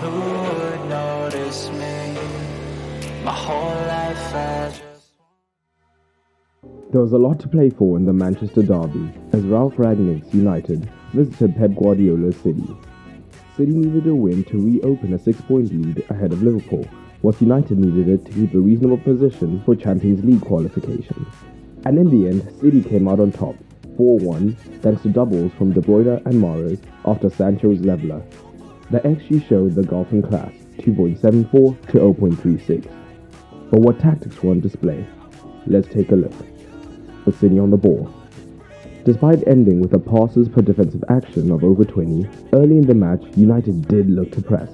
who would notice me? My whole life I just... There was a lot to play for in the Manchester derby as Ralph Rangnick's United visited Pep Guardiola's City. City needed a win to reopen a 6-point lead ahead of Liverpool, whilst United needed it to keep a reasonable position for Champions League qualification. And in the end, City came out on top, 4-1, thanks to doubles from De Bruyne and Mahrez after Sancho's leveller. The XG showed the gulf in class, 2.74 to 0.36. But what tactics were on display? Let's take a look. With City on the ball. Despite ending with a passes per defensive action of over 20, early in the match, United did look to press.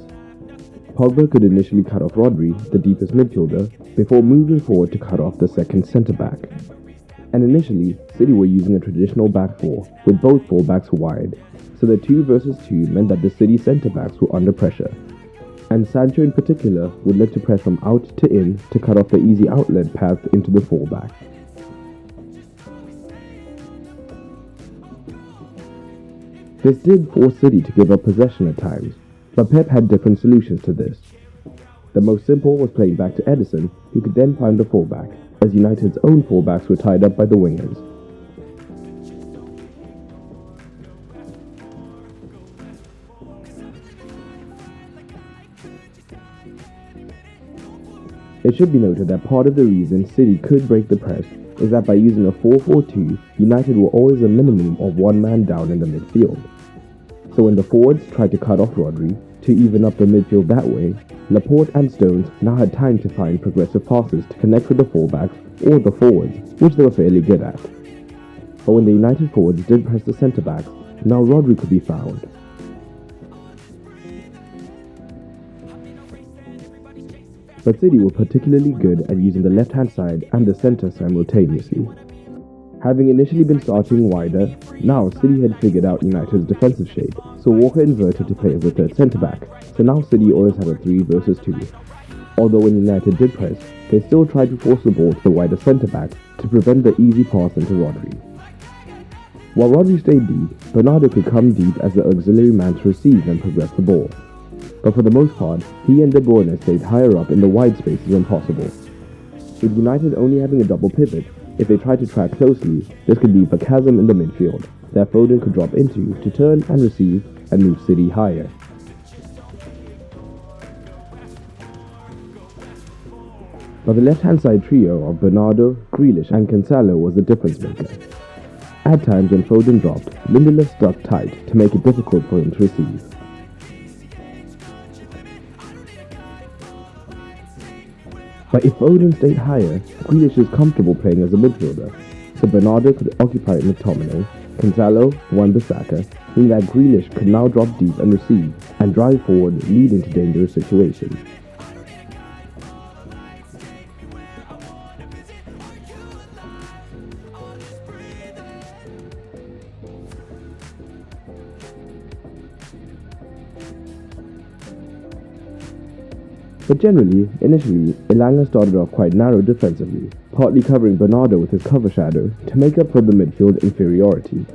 Pogba could initially cut off Rodri, the deepest midfielder, before moving forward to cut off the second centre-back. And initially, City were using a traditional back four, with both fullbacks wide, so the 2 versus 2 meant that the City centre-backs were under pressure. And Sancho in particular would look to press from out to in to cut off the easy outlet path into the fullback. This did force City to give up possession at times, but Pep had different solutions to this. The most simple was playing back to Edison, who could then find the fullback, as United's own fullbacks were tied up by the wingers. It should be noted that part of the reason City could break the press is that by using a 4-4-2, United were always a minimum of one man down in the midfield. So when the forwards tried to cut off Rodri, to even up the midfield that way, Laporte and Stones now had time to find progressive passes to connect with the fullbacks or the forwards, which they were fairly good at. But when the United forwards did press the centre-backs, now Rodri could be found. But City were particularly good at using the left-hand side and the centre simultaneously. Having initially been starting wider, now City had figured out United's defensive shape, so Walker inverted to play as a third centre-back, so now City always had a 3 versus 2. Although when United did press, they still tried to force the ball to the wider centre-back to prevent the easy pass into Rodri. While Rodri stayed deep, Bernardo could come deep as the auxiliary man to receive and progress the ball. But for the most part, he and De Bruyne stayed higher up in the wide spaces when possible. With United only having a double pivot, if they tried to track closely, this could leave a chasm in the midfield that Foden could drop into to turn and receive and move City higher. But the left-hand side trio of Bernardo, Grealish and Cancelo was the difference maker. At times when Foden dropped, Lindelof stuck tight to make it difficult for him to receive. But if Foden stayed higher, Grealish is comfortable playing as a midfielder, so Bernardo could occupy McTominay, Cancelo, Wan-Bissaka, meaning that Grealish could now drop deep and receive, and drive forward leading to dangerous situations. But generally, initially, Elanga started off quite narrow defensively, partly covering Bernardo with his cover shadow to make up for the midfield inferiority.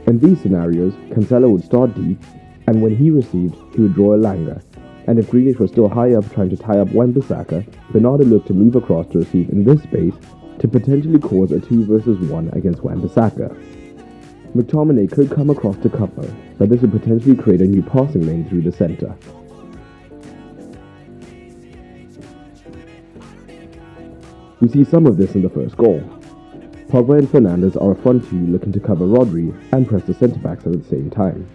In these scenarios, Cancelo would start deep, and when he received, he would draw Elanga, and if Grealish was still high up trying to tie up Wan-Bissaka, Bernardo looked to move across to receive in this space to potentially cause a 2 versus 1 against Wan-Bissaka. McTominay could come across to cover, but this would potentially create a new passing lane through the centre. We see some of this in the first goal. Pogba and Fernandes are a front two looking to cover Rodri and press the centre-backs at the same time.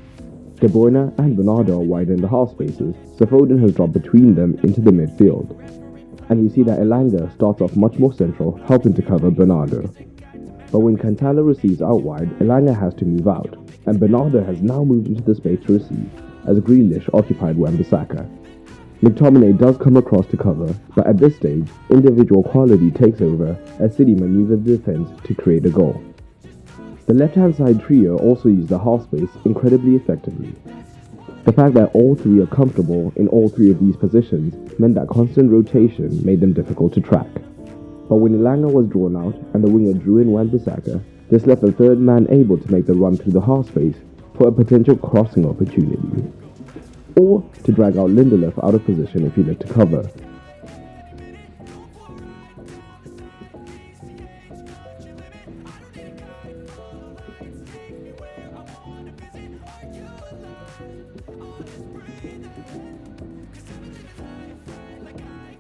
De Bruyne and Bernardo are wide in the half spaces, so Foden has dropped between them into the midfield. And we see that Elanga starts off much more central, helping to cover Bernardo. But when Cancelo receives out wide, Elanga has to move out, and Bernardo has now moved into the space to receive, as Grealish occupied Wan-Bissaka. McTominay does come across to cover, but at this stage, individual quality takes over as City maneuver the defense to create a goal. The left-hand side trio also used the half space incredibly effectively. The fact that all three are comfortable in all three of these positions meant that constant rotation made them difficult to track. But when Elanga was drawn out and the winger drew in Wan-Bissaka, This left the third man able to make the run through the half space for a potential crossing opportunity, or to drag out Lindelof out of position if he looked to cover.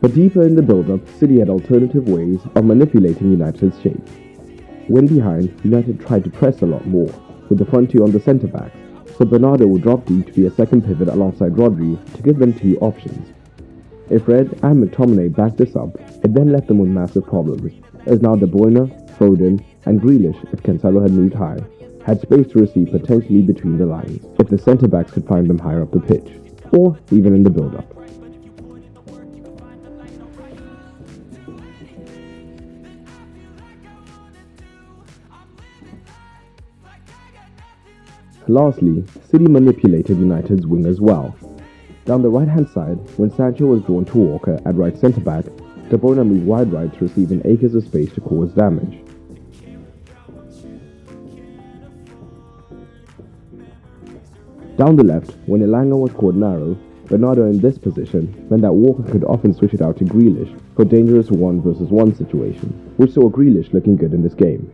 But deeper in the build-up, City had alternative ways of manipulating United's shape. When behind, United tried to press a lot more, with the front two on the centre-backs, so Bernardo would drop deep to be a second pivot alongside Rodri to give them two options. If Fred and McTominay backed this up, it then left them with massive problems, as now De Bruyne, Foden, and Grealish, if Cancelo had moved high, had space to receive potentially between the lines if the centre-backs could find them higher up the pitch, or even in the build-up. Lastly, City manipulated United's wing as well. Down the right-hand side, when Sancho was drawn to Walker at right centre-back, De Bruyne moved wide right to receive an acres of space to cause damage. Down the left, when Elanga was caught narrow, Bernardo in this position meant that Walker could often switch it out to Grealish for dangerous 1-versus-1 situation, which saw Grealish looking good in this game.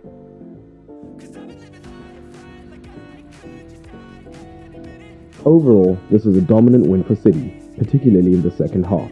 Overall, this was a dominant win for City, particularly in the second half.